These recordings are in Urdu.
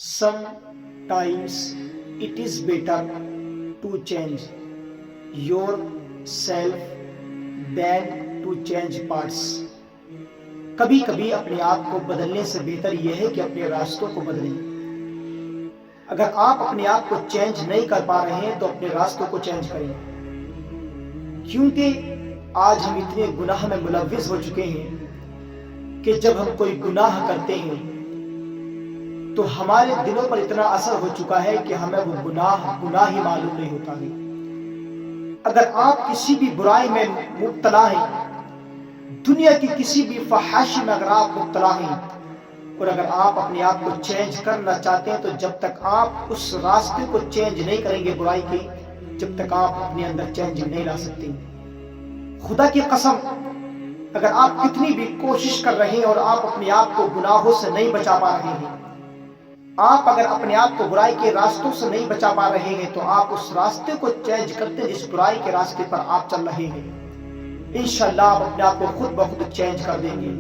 Sometimes it is better to change yourself than to change parts. کبھی کبھی اپنے آپ کو بدلنے سے بہتر یہ ہے کہ اپنے راستوں کو بدلیں. اگر آپ اپنے آپ کو چینج نہیں کر پا رہے ہیں تو اپنے راستوں کو چینج کریں، کیونکہ آج ہم اتنے گناہ میں ملوث ہو چکے ہیں کہ جب ہم کوئی گناہ کرتے ہیں تو ہمارے دلوں پر اتنا اثر ہو چکا ہے کہ ہمیں وہ گناہ ہی معلوم نہیں ہوتا ہے. اگر آپ کسی بھی برائی میں مبتلا ہیں، دنیا کی کسی بھی فحاشی میں اگر آپ مبتلا ہیں، اور اگر آپ اپنے آپ کو چینج کرنا چاہتے ہیں تو جب تک آپ اس راستے کو چینج نہیں کریں گے برائی کے، جب تک آپ اپنے اندر چینج نہیں لا سکتے. خدا کی قسم، اگر آپ کتنی بھی کوشش کر رہے ہیں اور آپ اپنے آپ کو گناہوں سے نہیں بچا پا رہے ہیں، آپ اگر اپنے آپ کو برائی کے راستوں سے نہیں بچا پا رہے ہیں تو آپ اس راستے کو چینج کرتے جس برائی کے راستے پر آپ چل رہے ہیں. انشاءاللہ آپ اپنے آپ کو خود بخود چینج کر دیں گے.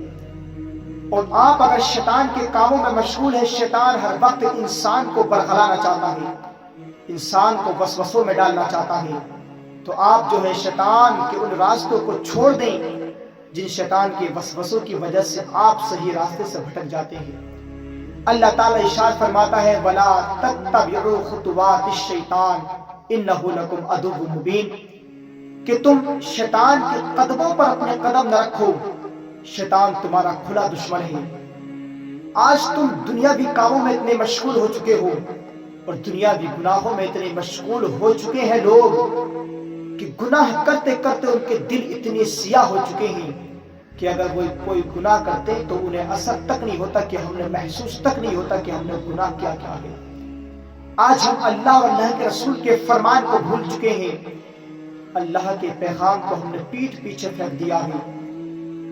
اور آپ اگر شیطان کے کاموں میں مشغول ہیں، شیطان ہر وقت انسان کو برگلانا چاہتا ہے، انسان کو وسوسوں میں ڈالنا چاہتا ہے، تو آپ جو ہے شیطان کے ان راستوں کو چھوڑ دیں جن شیطان کے وسوسوں کی وجہ سے آپ صحیح راستے سے بھٹک جاتے ہیں. اللہ تعالیٰ ارشاد فرماتا ہے وَلَا تَتَّبِعُوا خُطُوَاتِ الشَّيْطَانِ إِنَّهُ لَكُمْ عَدُوٌّ مُبِينٌ، کہ تم شیطان کے قدموں پر اپنے قدم نہ رکھو، شیطان تمہارا کھلا دشمن ہے. آج تم دنیاوی کاموں میں اتنے مشغول ہو چکے ہو اور دنیاوی گناہوں میں اتنے مشغول ہو چکے ہیں لوگ کہ گناہ کرتے کرتے ان کے دل اتنے سیاہ ہو چکے ہیں کہ اگر وہ کوئی گناہ کرتے تو انہیں اثر تک نہیں ہوتا، کہ ہم نے محسوس تک نہیں ہوتا کہ ہم نے گناہ کیا ہے. آج ہم اللہ اور اللہ کے رسول کے فرمان کو بھول چکے ہیں، اللہ کے پیغام کو ہم نے پیٹھ پیچھے پھینک دیا ہے.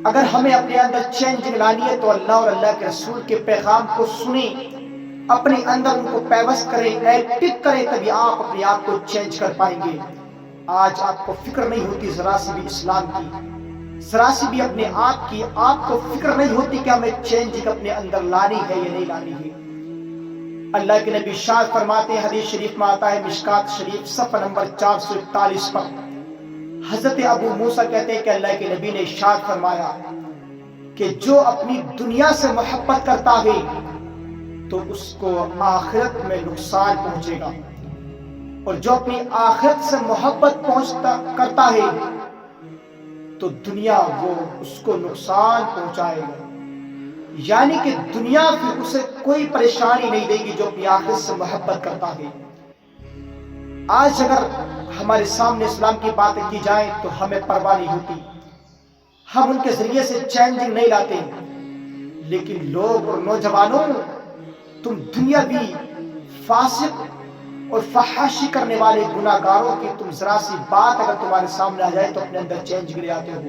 اگر ہمیں اپنے اندر چینج لانی ہے تو اللہ اور اللہ کے رسول کے پیغام کو سنیں، اپنے اندر ان کو پیوست کریں، ایکٹیو کریں، تبھی آپ اپنے آپ کو چینج کر پائیں گے. آج آپ کو فکر نہیں ہوتی ذرا سی بھی اسلام کی، ذرا سی بھی اپنے آپ کی، آپ کو فکر نہیں ہوتی کہ ہمیں چینج اپنے اندر لانی ہے یا نہیں لانی ہے. اللہ کے نبی ارشاد فرماتے ہیں، حدیث شریف میں آتا ہے مشکات شریف صفحہ نمبر 441 پر، حضرت ابو موسیٰ کہتے ہیں کہ اللہ کے نبی نے ارشاد فرمایا کہ جو اپنی دنیا سے محبت کرتا ہے تو اس کو آخرت میں نقصان پہنچے گا، اور جو اپنی آخرت سے محبت کرتا ہے تو دنیا وہ اس کو نقصان پہنچائے گا. یعنی کہ دنیا پھر اسے کوئی پریشانی نہیں دے گی جو اپنی آخرت سے محبت کرتا ہے. آج اگر ہمارے سامنے اسلام کی باتیں کی جائیں تو ہمیں پرواہ نہیں ہوتی، ہم ان کے ذریعے سے چینجنگ نہیں لاتے. لیکن لوگ اور نوجوانوں، تم دنیاوی فاسق اور فحاشی کرنے والے گناہگاروں کی تم ذرا سی بات اگر تمہارے سامنے آ جائے تو اپنے اندر چینج لے آتے ہو.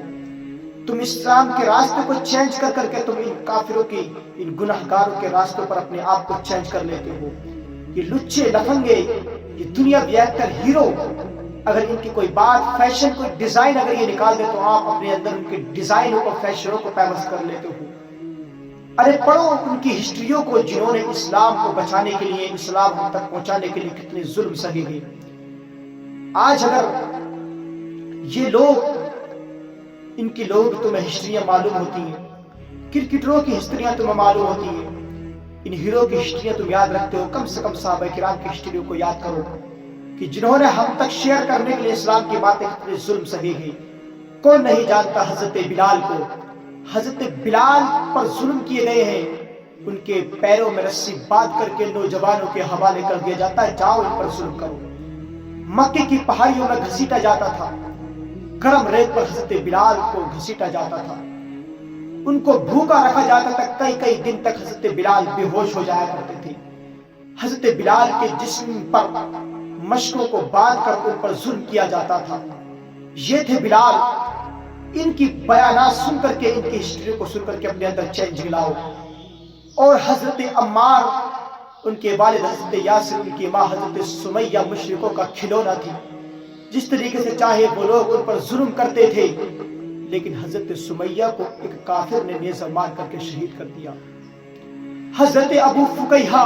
تم اسلام کے راستے کو چینج کر کے تم ان کافروں کی، ان گناہگاروں کے راستوں پر اپنے آپ کو چینج کر لیتے ہو. یہ لچے لفنگے، یہ دنیاوی ایکٹر ہیرو، اگر ان کی کوئی بات، فیشن، کوئی ڈیزائن اگر یہ نکال دے تو آپ اپنے اندر ان کے ڈیزائنوں کو، فیشنوں کو پیوست کر لیتے ہو. ارے پڑھو ان کی ہسٹریوں کو جنہوں نے اسلام کو بچانے کے لیے، اسلام ہم تک پہنچانے کے لیے کتنے ظلم سہے ہیں. آج اگر یہ لوگ، ان کی لوگ تمہیں ہسٹریاں معلوم ہوتی ہیں، کرکٹروں کی ہسٹریاں تمہیں معلوم ہوتی ہیں، ان ہیرو کی ہسٹریاں تم یاد رکھتے ہو، کم سے کم صحابہ کرام کی ہسٹریوں کو یاد کرو کہ جنہوں نے ہم تک شیئر کرنے کے لیے اسلام کی باتیں کتنے ظلم سہے ہیں. کون نہیں جانتا حضرت بلال کو؟ حضرت بلال پر ظلم کیے گئے ہیں، ان کے پیروں میں رسی باندھ کر کے نوجوانوں کے حوالے کر دیا جاتا ہے، جاؤ ان پر ظلم کرو. مکے کی پہاڑیوں میں گھسیٹا جاتا تھا، گرم ریت پر حضرت بلال کو گھسیٹا جاتا تھا، ان کو بھوکا رکھا جاتا تھا، کئی دن تک حضرت بلال بے ہوش ہو جایا کرتے تھے. حضرت بلال کے جسم پر مشکوں کو باندھ کر ان پر ظلم کیا جاتا تھا. یہ تھے بلال. ان کی بیانات سن کر کے، ان کی ہسٹری کو سن کر کے اپنے اندر چینج لاؤ. اور حضرت عمار، ان کے والد حضرت یاسر، ان کی ماں حضرت سمیہ مشرکوں کا کھلونا تھی. جس طریقے سے چاہے وہ لوگ ان پر ظلم کرتے تھے، لیکن حضرت سمیہ کو ایک کافر نے نیزہ مار کر کے شہید کر دیا. حضرت ابو فقیہہ،